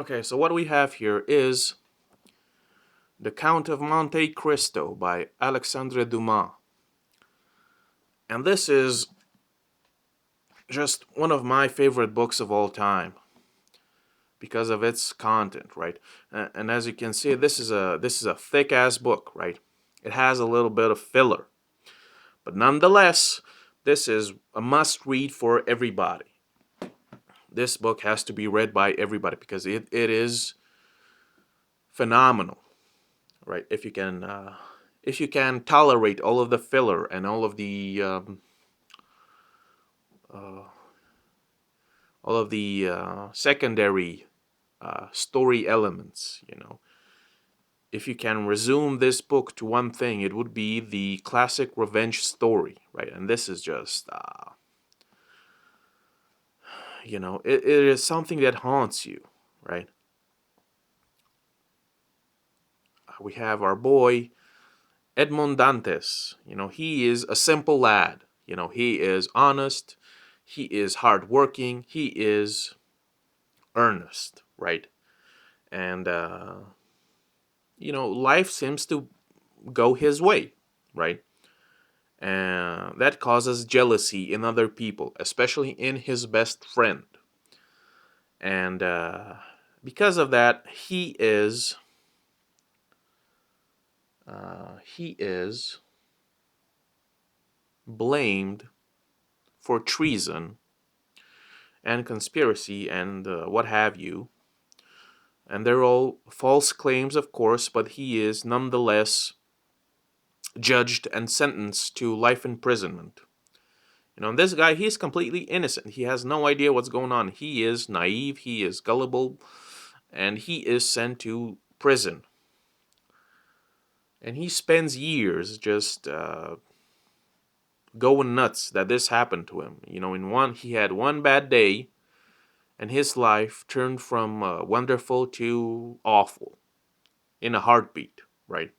Okay, so what we have here is The Count of Monte Cristo by Alexandre Dumas. And this is just one of my favorite books of all time because of its content, right? And as you can see, this is a thick ass book, right? It has a little bit of filler, but nonetheless, this is a must read for everybody. This book has to be read by everybody because it is phenomenal, right? If you can tolerate all of the filler and uh, all of the secondary story elements, if you can resume this book to one thing, it would be the classic revenge story, right? And this is just, it is something that haunts you, right? We have our boy Edmond Dantes. He is a simple lad. He is honest. He is hardworking. He is earnest, right? And life seems to go his way, right? And that causes jealousy in other people, especially in his best friend. And because of that, he is blamed for treason and conspiracy and what have you. And they're all false claims, of course, but he is nonetheless judged and sentenced to life imprisonment. And this guy, he's completely innocent. He has no idea what's going on. He is naive, he is gullible, and he is sent to prison. And he spends years just going nuts that this happened to him. He had one bad day, and his life turned from wonderful to awful in a heartbeat, right?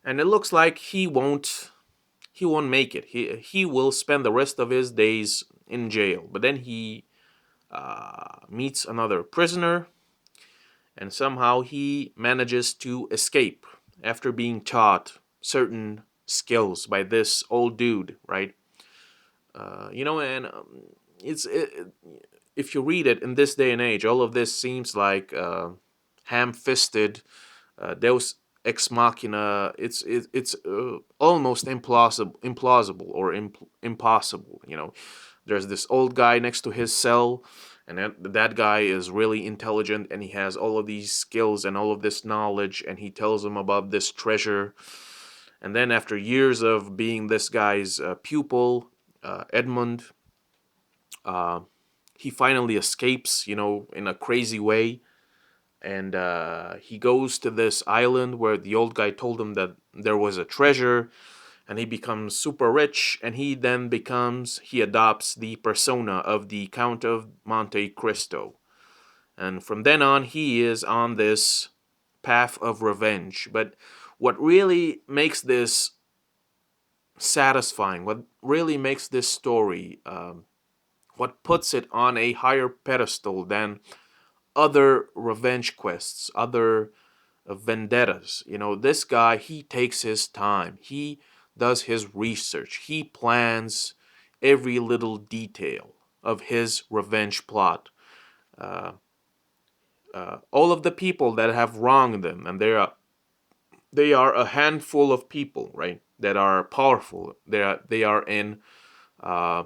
And it looks like he won't make it. He will spend the rest of his days in jail. But then he meets another prisoner, and somehow he manages to escape after being taught certain skills by this old dude, right? And if you read it in this day and age, all of this seems like ham-fisted Deus ex machina. It's almost implausible or impossible. There's this old guy next to his cell, and that guy is really intelligent, and he has all of these skills and all of this knowledge, and he tells him about this treasure. And then after years of being this guy's pupil, Edmund, uh, he finally escapes, in a crazy way, and he goes to this island where the old guy told him that there was a treasure, and he becomes super rich, and he adopts the persona of the Count of Monte Cristo. And from then on, he is on this path of revenge. But what really makes this satisfying, what really makes this story, what puts it on a higher pedestal than other revenge quests, other vendettas. This guy, he takes his time. He does his research. He plans every little detail of his revenge plot. Uh, all of the people that have wronged them, and they are a handful of people, right? That are powerful. They are in uh,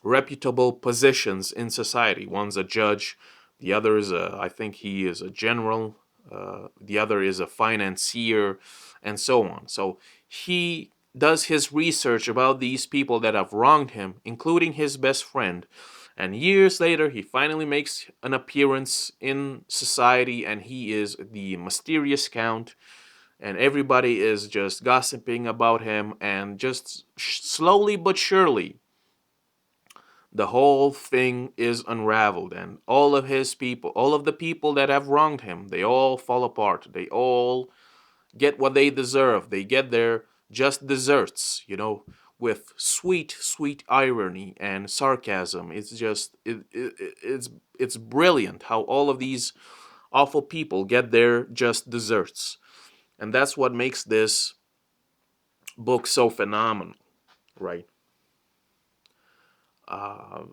reputable positions in society. One's a judge, the other is I think he is a general, the other is a financier, and so on. So he does his research about these people that have wronged him, including his best friend. And years later, he finally makes an appearance in society, and he is the mysterious Count. And everybody is just gossiping about him, and just slowly but surely, the whole thing is unraveled, and all of the people that have wronged him, they all fall apart. They all get what they deserve. They get their just desserts. with sweet, sweet irony and sarcasm. It's just it's brilliant how all of these awful people get their just desserts, and that's what makes this book so phenomenal, right? Uh,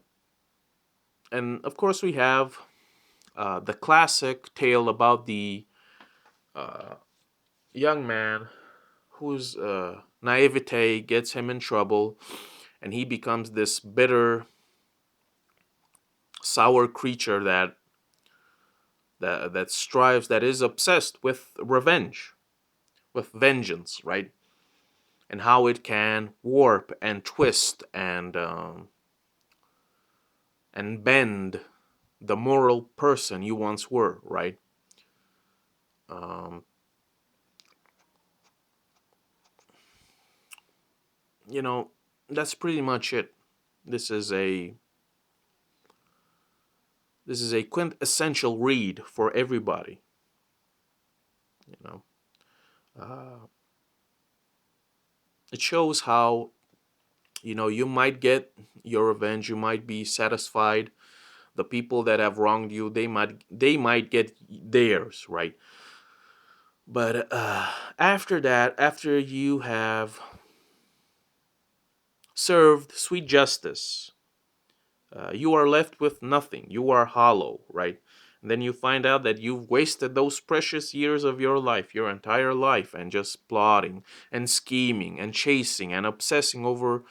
and of course, we have the classic tale about the uh, young man whose naivete gets him in trouble, and he becomes this bitter, sour creature that strives, that is obsessed with revenge, with vengeance, right? And how it can warp and twist and bend the moral person you once were, right? Um, you know, that's pretty much it. This is a this is a quintessential read for everybody. You know, uh, it shows how you might get your revenge, you might be satisfied. The people that have wronged you, they might get theirs, right? But after that, after you have served sweet justice, you are left with nothing. You are hollow, right? And then you find out that you've wasted those precious years of your life, your entire life, and just plotting and scheming and chasing and obsessing over,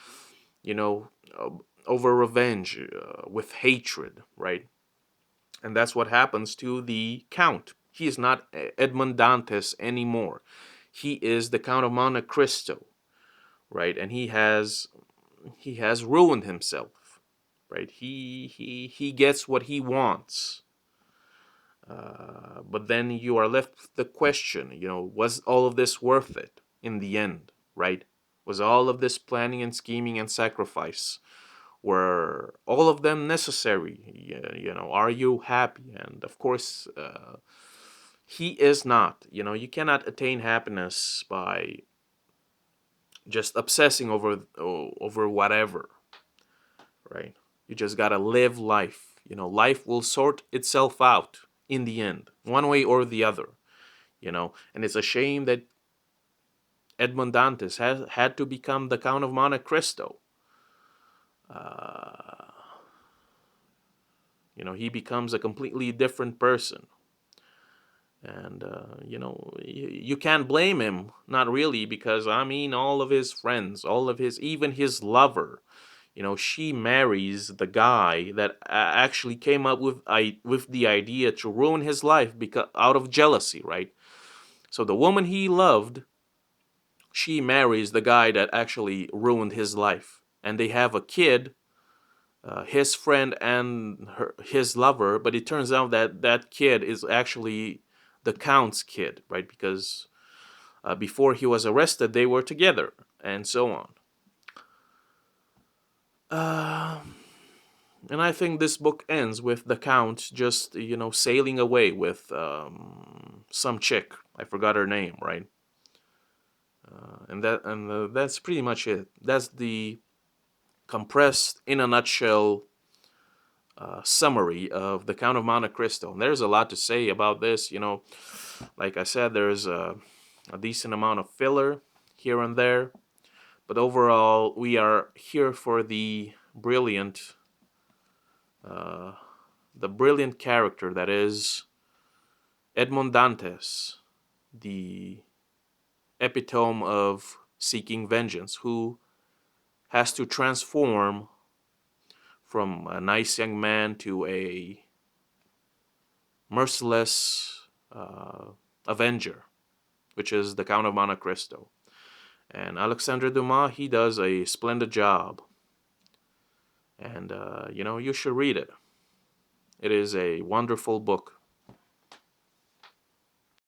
you know, uh, over revenge with hatred, right? And that's what happens to the Count. He is not Edmond Dantes anymore. He is the Count of Monte Cristo, right? And he has ruined himself, right? He gets what he wants, but then you are left with the question, was all of this worth it in the end, right? Was all of this planning and scheming and sacrifice, were all of them necessary? Are you happy? And of course, he is not. You cannot attain happiness by just obsessing over whatever, right? You just gotta live life. Life will sort itself out in the end, one way or the other. And it's a shame that Edmond Dantes has had to become the Count of Monte Cristo. Uh, he becomes a completely different person. And, you can't blame him, not really, because, I mean, all of his friends, even his lover, she marries the guy that actually came up with the idea to ruin his life because out of jealousy, right? So the woman he loved, she marries the guy that actually ruined his life, and they have a kid, his friend and his lover. But it turns out that that kid is actually the Count's kid, right? Because before he was arrested, they were together, and so on. Uh, and I think this book ends with the Count just, sailing away with some chick. I forgot her name, right? And that's pretty much it. That's the compressed, in a nutshell, summary of the Count of Monte Cristo. And there's a lot to say about this. Like I said, there's a decent amount of filler here and there, but overall, we are here for uh, the brilliant character that is Edmond Dantes, the epitome of seeking vengeance, who has to transform from a nice young man to a merciless avenger, which is the Count of Monte Cristo. And Alexandre Dumas, he does a splendid job. And, you should read it. It is a wonderful book.